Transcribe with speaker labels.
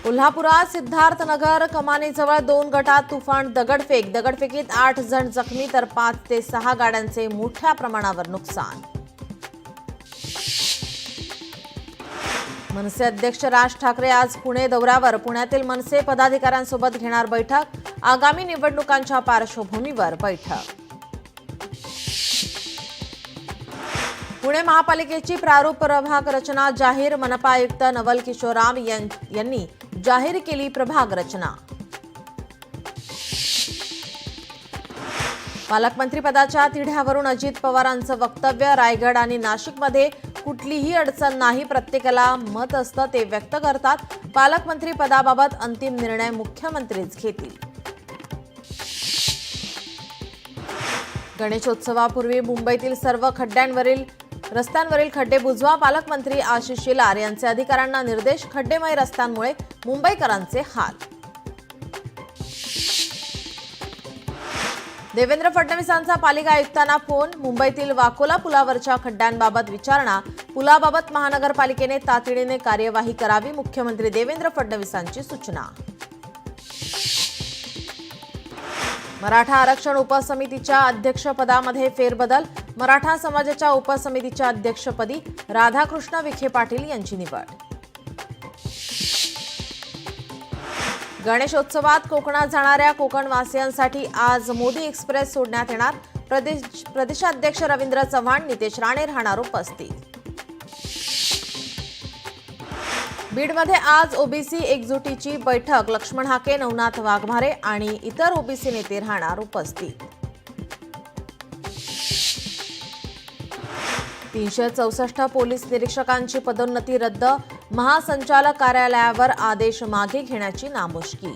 Speaker 1: कोल्हापुरात सिद्धार्थनगर कमानीजवळ 2 गटात तुफान दगडफेकीत 8 जण जखमी तर 5 ते 6 गाड्यांचे मोठ्या प्रमाणावर नुकसान। मनसे अध्यक्ष राज ठाकरे आज पुणे दौऱ्यावर। पुण्यातील मनसे पदाधिकाऱ्यांसोबत घेणार बैठक। आगामी निवडणुकांच्या पार्श्वभूमीवर बैठक। पुणे महापालिकेची प्रारूप प्रभाग रचना जाहीर। मनपा आयुक्त नवल किशोर राम यांनी जाहीर केली प्रभाग रचना। पालकमंत्री पदाच्या तिढ्यावरून अजित पवारांचं वक्तव्य। रायगड आणि नाशिकमध्ये कुठलीही अडचण नाही, प्रत्येकाला मत असतं ते व्यक्त करतात। पालकमंत्री पदाबाबत अंतिम निर्णय मुख्यमंत्रीच घेतील। गणेशोत्सवापूर्वी मुंबईतील सर्व रस्त्यांवरील खड्डे बुजवा। पालकमंत्री आशिष शेलार यांचे अधिकाऱ्यांना निर्देश। खड्डेमय रस्त्यांमुळे मुंबईकरांचे हाल। देवेंद्र फडणवीसांचा पालिका आयुक्तांना फोन। मुंबईतील वाकोला पुलावरच्या खड्ड्यांबाबत विचारणा। पुलाबाबत महानगरपालिकेने तातडीने कार्यवाही करावी। मुख्यमंत्री देवेंद्र फडणवीसांची सूचना। मराठा आरक्षण उपसमितीच्या अध्यक्षपदामध्ये फेरबदल। मराठा समाजाच्या उपसमितीच्या अध्यक्षपदी राधाकृष्ण विखे पाटील यांची निवड। गणेशोत्सवात कोकणात जाणाऱ्या कोकणवासियांसाठी आज मोदी एक्सप्रेस सोडण्यात येणार। प्रदेशाध्यक्ष रवींद्र चव्हाण, नितेश राणे राहणार उपस्थित। बीडमध्ये आज ओबीसी एकजुटीची बैठक। लक्ष्मण हाके, नवनाथ वाघमारे आणि इतर ओबीसी नेते राहणार उपस्थित। 364 पोलीस निरीक्षकांची पदोन्नती रद्द। महासंचालक कार्यालयावर आदेश मागे घेण्याची नामुष्की।